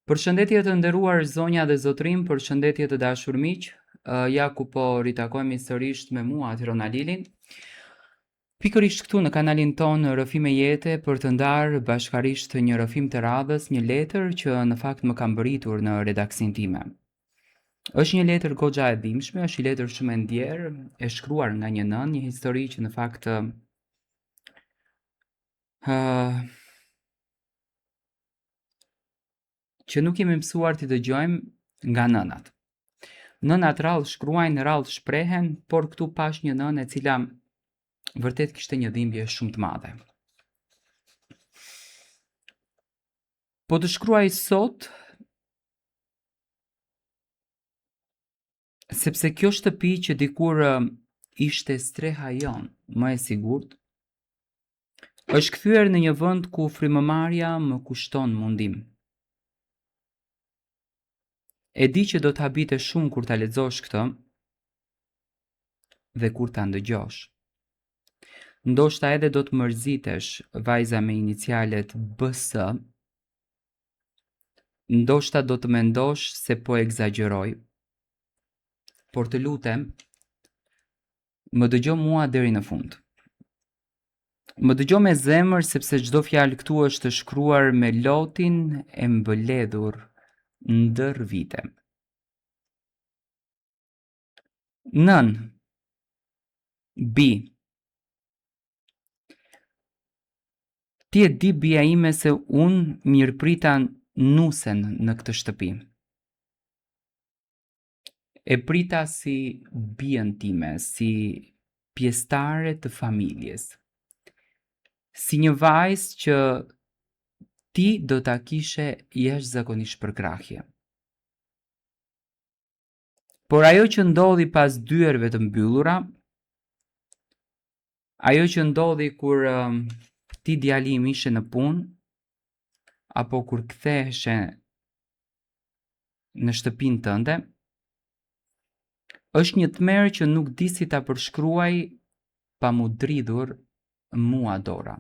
Përshëndetje të nderuar zonja dhe zotrim, përshëndetje të dashur miq. Ja ku po ritakojmë sërish me mua Tirona Lilin. Pikërisht këtu në kanalin tonë Rrëfime Jete për të ndarë bashkarisht një rrëfim të radhës, një letër që në fakt më ka mbërritur në redaksin time. Është një letër goxha e dhimbshme, është një letër shumë e ndjerë, e shkruar nga një nën, një histori që në fakt që nuk jemi mësuar të dëgjojmë nga nënat. Nënat rrallë shkruajnë, rrallë shprehen, por këtu pash një nënë e cila vërtet kishte një dhimbje shumë të madhe. Po të shkruaj sot, sepse kjo shtëpi që dikur ishte streha jon, më e sigurt, është kthyer në një vend ku frymëmarrja më kushton mundim. E di që do të habite shumë kur ta lexosh këtë dhe kur ta ndëgjosh. Ndoshta edhe do të mërzitesh, vajza me inicialet BS, ndoshta do të mendosh se po egzagjeroj, por të lutem, më dëgjo mua deri në fund. Më dëgjo me zemër sepse çdo fjalë këtu është shkruar me lotin e mbëledhur ndër vite. Nën, bi. Ti e di bia ime se unë mirëprita nusen në këtë shtëpi. E prita si bien time, si pjesëtare të familjes. Si një vajzë që ti do ta kishe jashtëzakonisht përkrahje. Por ajo që ndodhi pas dyerve të mbyllura, ajo që ndodhi kur ti djalim ishe në punë, apo kur ktheheshe në shtëpinë tënde, është një tmerr që nuk di si ta përshkruaj pa mu dridhur mua dora.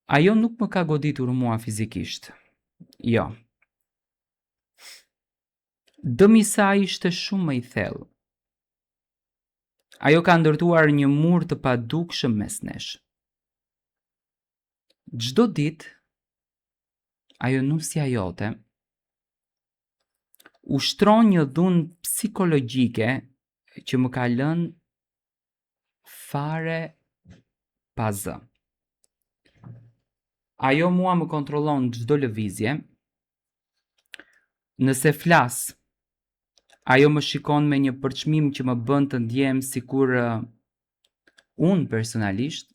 Ajo nuk më ka goditur mua fizikisht. Jo. Dëmi i saj ishte shumë më i thellë. Ajo ka ndërtuar një mur të padukshëm mes nesh. Çdo ditë, ajo nusja jote ushtron një dhunë psikologjike që më ka lënë fare pa zë. Ajo mua më kontrollon çdo lëvizje. Nëse flas, ajo më shikon me një përçmim që më bën të ndjem sikur unë personalisht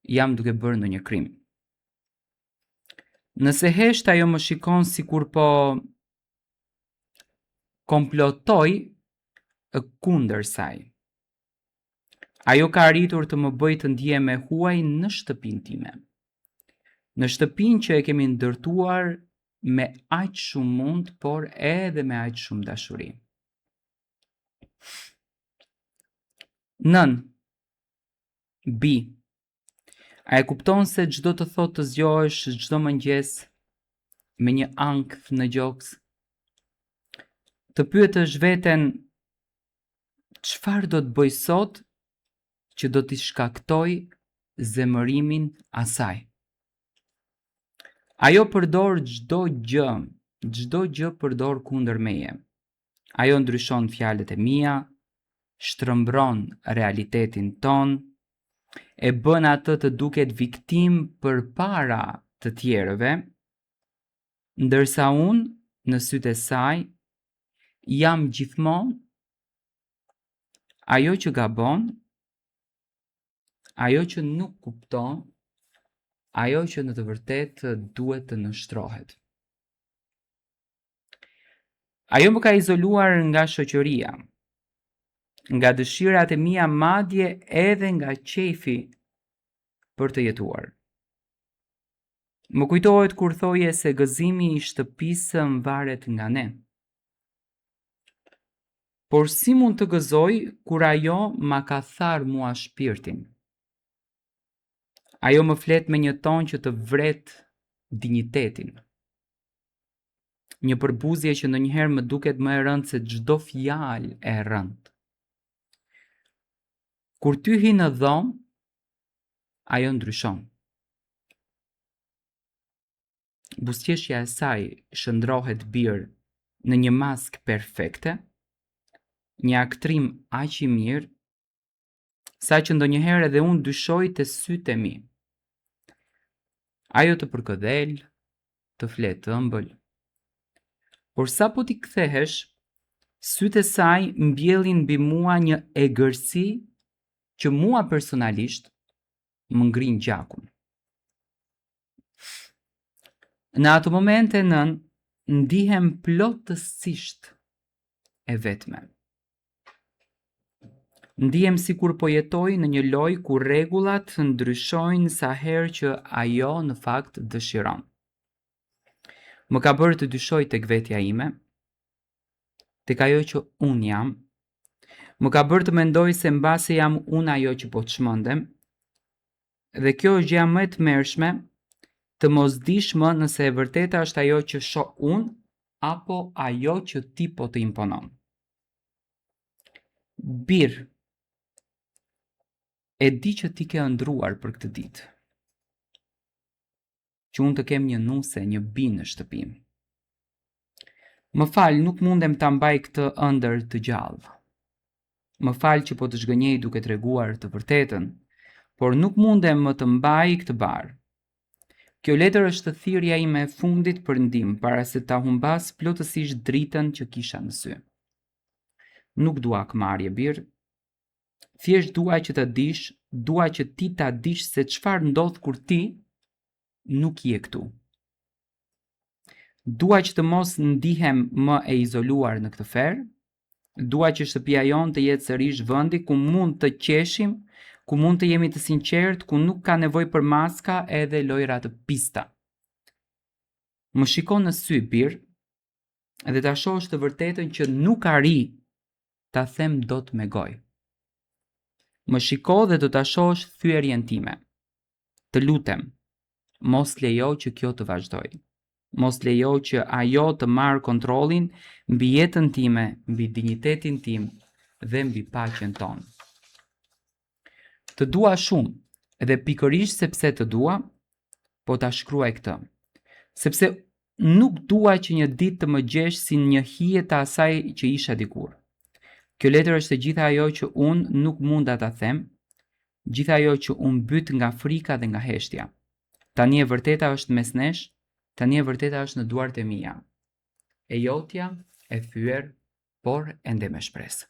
jam duke bërë ndonjë krim. Nëse hesht, ajo më shikon sikur po komplotoj kundër saj. Ajo ka arritur të më bëjë të ndjem e huaj në shtëpinë time. Në shtëpinë që e kemi ndërtuar me aq shumë mund, por edhe me aq shumë dashuri. Nën, bi, a e kupton se çdo të thotë të zgjohesh çdo mëngjes me një ankth në gjoks? Të pyetësh veten çfarë do të bëj sot që do t'i shkaktoj zemërimin asaj. Ajo përdor çdo gjë përdor kundër meje. Ajo ndryshon fjalët e mia, shtrëmbron realitetin ton, e bën atë të duket viktim përpara të tjerëve, ndërsa unë në sytë e saj jam gjithmonë ajo që gabon, ajo që nuk kupton, ajo që në të vërtetë duhet të nështrohet. Ajo më ka izoluar nga shoqëria, nga dëshirat e mia, madje edhe nga qefi për të jetuar. Më kujtohet kur thoje se gëzimi i shtëpisë mvaret nga ne. Por si mund të gëzoj kur ajo ma ka tharë mua shpirtin? Ajo më flet me një ton që të vret dinjitetin. Një përbuzje që ndonjëherë më duket më e rëndë se çdo fjalë e rëndë. Kur ty hi në dhomë, ajo ndryshon. Buzëqeshja e saj shndrohet birë në një maskë perfekte, një aktrim aq i mirë, sa që ndonjëherë edhe unë dyshoj të sytë e mi. Ajo të përkëdhel, të fletë ëmbël. Por sa po t'i kthehesh, sytë e saj mbjellin mbi mua një egërsi që mua personalisht më ngrin gjakun. Në ato momente ndihem plotësisht e vetme. Ndihem sikur po jetoj në një lojë ku rregullat ndryshojnë sa herë që ajo në fakt dëshiron. Më ka bërë të dyshoj tek vetja ime, tek ajo që unë jam, më ka bërë të mendoj se mbase jam unë ajo që po të shmëndem, dhe kjo është gjëja më e tmerrshme, të mos dish më nëse e vërteta është ajo që shoh unë apo ajo që ti po të imponon. Bir, e di që ti ke ëndruar për këtë ditë, që unë të kem një nuse, një binë në shtëpi. Më fal, nuk mundem ta mbaj këtë ëndër të gjallë. Më fal që po të zhgënjej duke treguar të vërtetën, por nuk mundem më të mbaj këtë barë. Kjo letër është thirrja ime e fundit për ndihmë para se ta humbas plotësisht dritën që kisha në sy. Nuk dua këmarrje birë, thjesht dua që ta dish, dua që ti ta dish se çfarë ndodh kur ti nuk je këtu. Dua që të mos ndihem më e izoluar në këtë ferë, dua që shtëpia jonë të jetë sërish vendi ku mund të qeshim, ku mund të jemi të sinqert, ku nuk ka nevojë për maska edhe lojra të pista. Më shiko në sy, bir, dhe ta shohësh të vërtetën që nuk arri ta them dot me gojë. Më shiko dhe do ta shohësh thyerjen time. Të lutem, mos lejo që kjo të vazhdojë. Mos lejo që ajo të marrë kontrollin mbi jetën time, mbi dinjitetin tim dhe mbi paqen tonë. Të dua shumë, edhe pikërisht sepse të dua, po ta shkruaj këtë. Sepse nuk dua që një ditë të më gjesh si një hije të asaj që isha dikur. Kjo letër është e gjitha ajo që unë nuk munda ta them, gjitha ajo që unë byt nga frika dhe nga heshtja. Tani e vërteta është mes nesh, tani e vërteta është në duart e mia. E jotja, e thyer, por ende me shpresë.